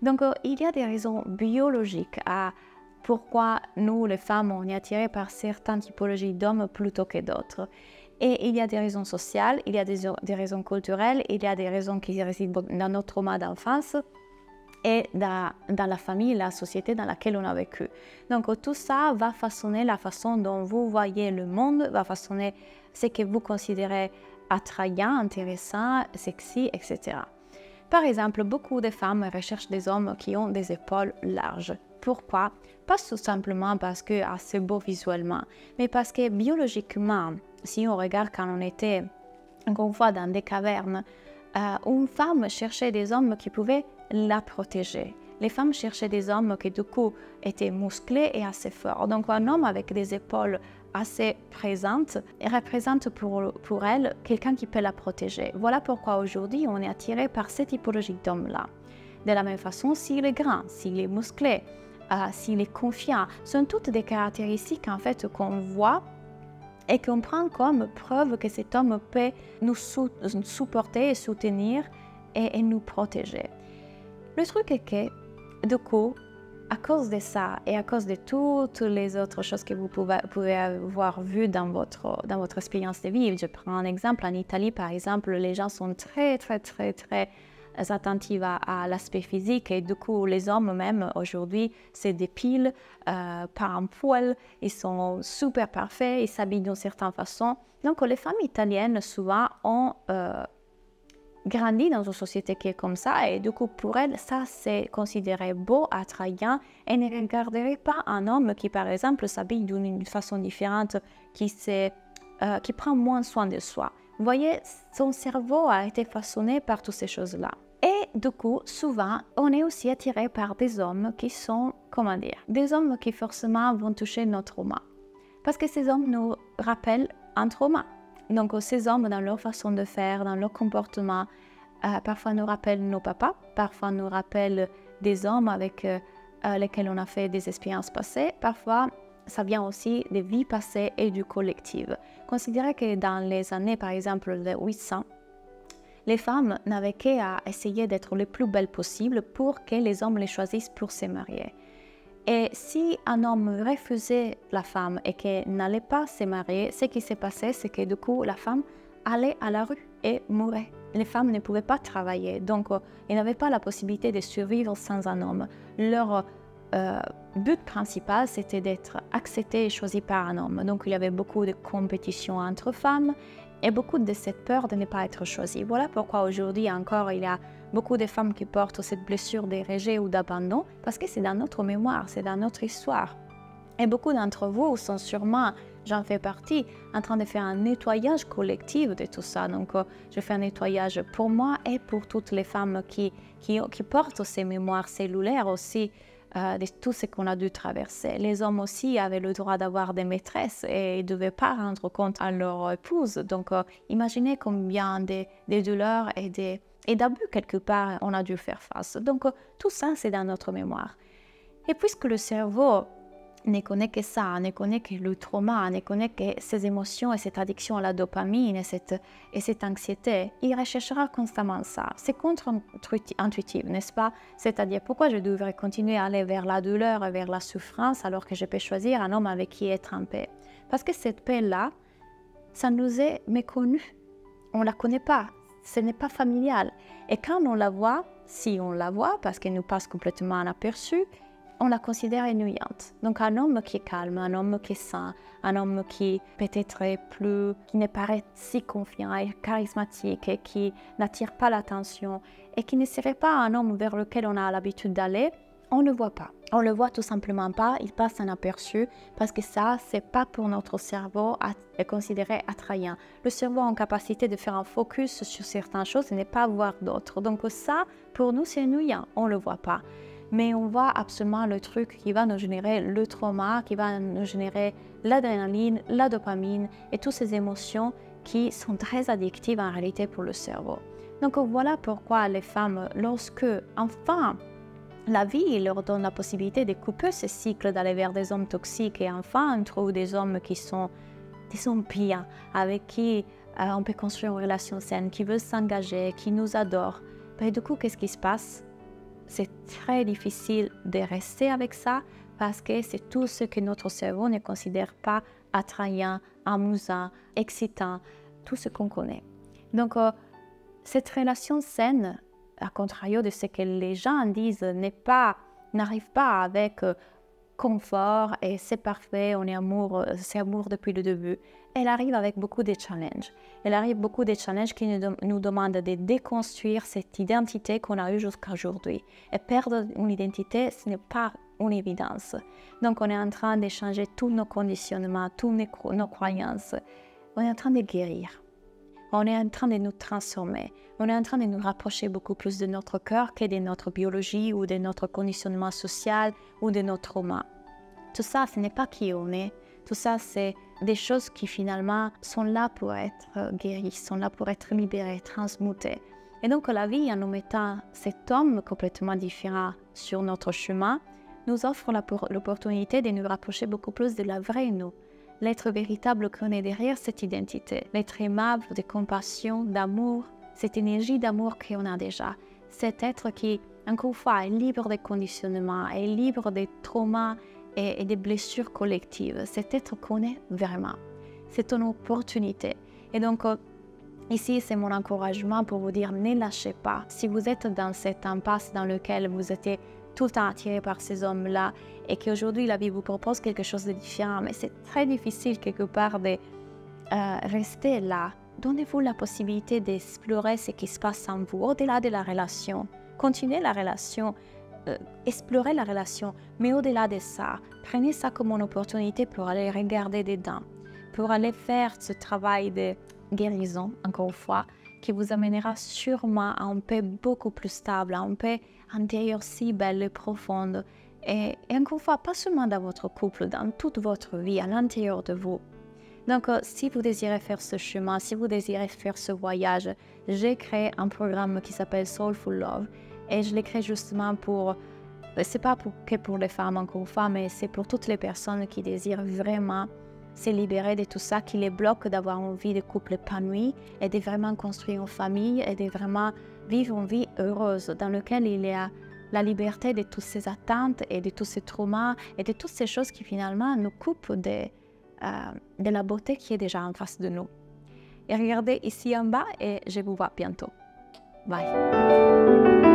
Donc, il y a des raisons biologiques à pourquoi nous, les femmes, on est attirées par certaines typologies d'hommes plutôt que d'autres. Et il y a des raisons sociales, il y a des raisons culturelles, il y a des raisons qui résident dans notre trauma d'enfance et dans la famille, la société dans laquelle on a vécu. Donc tout ça va façonner la façon dont vous voyez le monde, va façonner ce que vous considérez attrayant, intéressant, sexy, etc. Par exemple, beaucoup de femmes recherchent des hommes qui ont des épaules larges. Pourquoi? Pas tout simplement parce que c'est beau visuellement, mais parce que biologiquement, si on regarde quand on était encore une fois dans des cavernes, une femme cherchait des hommes qui pouvaient la protéger. Les femmes cherchaient des hommes qui du coup étaient musclés et assez forts. Donc un homme avec des épaules assez présentes représente pour elle quelqu'un qui peut la protéger. Voilà pourquoi aujourd'hui on est attiré par cette typologie d'homme-là. De la même façon, s'il est grand, s'il est musclé, s'il est confiant, sont toutes des caractéristiques en fait qu'on voit et qu'on prend comme preuve que cet homme peut nous supporter et soutenir et nous protéger. Le truc est que, du coup, à cause de ça et à cause de toutes les autres choses que vous pouvez avoir vues dans votre expérience de vie, je prends un exemple, en Italie par exemple, les gens sont très attentifs à l'aspect physique et du coup les hommes même aujourd'hui se dépilent par un poil, ils sont super parfaits, ils s'habillent d'une certaine façon. Donc les femmes italiennes souvent ont grandi dans une société qui est comme ça et du coup pour elles ça c'est considéré beau, attrayant et ne regarderait pas un homme qui par exemple s'habille d'une façon différente, qui prend moins soin de soi. Vous voyez, son cerveau a été façonné par toutes ces choses-là. Et du coup, souvent, on est aussi attiré par des hommes qui sont, comment dire, des hommes qui forcément vont toucher notre trauma. Parce que ces hommes nous rappellent un trauma. Donc ces hommes, dans leur façon de faire, dans leur comportement, parfois nous rappellent nos papas, parfois nous rappellent des hommes avec lesquels on a fait des expériences passées, parfois ça vient aussi des vies passées et du collectif. Considérez que dans les années, par exemple, de 800, les femmes n'avaient qu'à essayer d'être les plus belles possibles pour que les hommes les choisissent pour se marier. Et si un homme refusait la femme et qu'elle n'allait pas se marier, ce qui s'est passé, c'est que du coup, la femme allait à la rue et mourait. Les femmes ne pouvaient pas travailler, donc ils n'avaient pas la possibilité de survivre sans un homme. Leur but principal, c'était d'être accepté et choisi par un homme. Donc il y avait beaucoup de compétition entre femmes et beaucoup de cette peur de ne pas être choisie. Voilà pourquoi aujourd'hui encore il y a beaucoup de femmes qui portent cette blessure de rejet ou d'abandon, parce que c'est dans notre mémoire, c'est dans notre histoire. Et beaucoup d'entre vous sont sûrement, j'en fais partie, en train de faire un nettoyage collectif de tout ça. Donc je fais un nettoyage pour moi et pour toutes les femmes qui portent ces mémoires cellulaires aussi, de tout ce qu'on a dû traverser. Les hommes aussi avaient le droit d'avoir des maîtresses et ils ne devaient pas rendre compte à leur épouse. Donc imaginez combien de douleurs et d'abus quelque part on a dû faire face. Donc tout ça c'est dans notre mémoire. Et puisque le cerveau ne connaît que ça, ne connaît que le trauma, ne connaît que ces émotions et cette addiction à la dopamine et cette anxiété, il recherchera constamment ça. C'est contre-intuitif, n'est-ce pas? C'est-à-dire, pourquoi je devrais continuer à aller vers la douleur et vers la souffrance alors que je peux choisir un homme avec qui être en paix? Parce que cette paix-là, ça nous est méconnu. On ne la connaît pas. Ce n'est pas familial. Et quand on la voit, si on la voit, parce qu'elle nous passe complètement inaperçue, on la considère ennuyante. Donc un homme qui est calme, un homme qui est sain, un homme qui peut-être est qui ne paraît si confiant et charismatique et qui n'attire pas l'attention et qui ne serait pas un homme vers lequel on a l'habitude d'aller, on ne le voit pas. On ne le voit tout simplement pas, il passe inaperçu parce que ça, c'est pas pour notre cerveau à considérer attrayant. Le cerveau a une capacité de faire un focus sur certaines choses et ne pas voir d'autres. Donc ça, pour nous, c'est ennuyant, on ne le voit pas. Mais on voit absolument le truc qui va nous générer le trauma, qui va nous générer l'adrénaline, la dopamine et toutes ces émotions qui sont très addictives en réalité pour le cerveau. Donc voilà pourquoi les femmes, lorsque enfin la vie leur donne la possibilité de couper ce cycle d'aller vers des hommes toxiques et enfin on trouve des hommes qui sont bien, avec qui on peut construire une relation saine, qui veulent s'engager, qui nous adorent. Et du coup, qu'est-ce qui se passe? C'est très difficile de rester avec ça parce que c'est tout ce que notre cerveau ne considère pas attrayant, amusant, excitant, tout ce qu'on connaît. Donc, cette relation saine, à contrario de ce que les gens disent, n'arrive pas avec confort et c'est parfait, on est amour, c'est amour depuis le début. Elle arrive avec beaucoup de challenges. Elle arrive beaucoup de challenges qui nous demandent de déconstruire cette identité qu'on a eue jusqu'à aujourd'hui. Et perdre une identité, ce n'est pas une évidence. Donc on est en train de changer tous nos conditionnements, toutes nos croyances. On est en train de guérir. On est en train de nous transformer. On est en train de nous rapprocher beaucoup plus de notre cœur que de notre biologie ou de notre conditionnement social ou de nos traumas. Tout ça, ce n'est pas qui on est. Tout ça, c'est des choses qui finalement sont là pour être guéries, sont là pour être libérées, transmutées. Et donc la vie, en nous mettant cet homme complètement différent sur notre chemin, nous offre l'opportunité de nous rapprocher beaucoup plus de la vraie nous. L'être véritable qu'on est derrière cette identité, l'être aimable, de compassion, d'amour, cette énergie d'amour qu'on a déjà, cet être qui, encore une fois, est libre des conditionnements, est libre des traumas et des blessures collectives, cet être qu'on est vraiment. C'est une opportunité. Et donc, ici, c'est mon encouragement pour vous dire, ne lâchez pas. Si vous êtes dans cette impasse dans laquelle vous étiez tout le temps attiré par ces hommes-là et qu'aujourd'hui la vie vous propose quelque chose de différent, mais c'est très difficile quelque part de rester là. Donnez-vous la possibilité d'explorer ce qui se passe en vous, au-delà de la relation. Continuez la relation, explorez la relation, mais au-delà de ça, prenez ça comme une opportunité pour aller regarder dedans, pour aller faire ce travail de guérison, encore une fois, qui vous amènera sûrement à une paix beaucoup plus stable, à une paix intérieure si belle et profonde. Et encore une fois, pas seulement dans votre couple, dans toute votre vie, à l'intérieur de vous. Donc, si vous désirez faire ce chemin, si vous désirez faire ce voyage, j'ai créé un programme qui s'appelle Soulful Love. Et je l'ai créé justement pour, c'est pas que pour les femmes, encore une fois, mais c'est pour toutes les personnes qui désirent vraiment se libérer de tout ça qui les bloque d'avoir une vie de couple épanouie et de vraiment construire une famille et de vraiment vivre une vie heureuse dans laquelle il y a la liberté de toutes ces attentes et de tous ces traumas et de toutes ces choses qui finalement nous coupent de la beauté qui est déjà en face de nous. Et regardez ici en bas et je vous vois bientôt. Bye.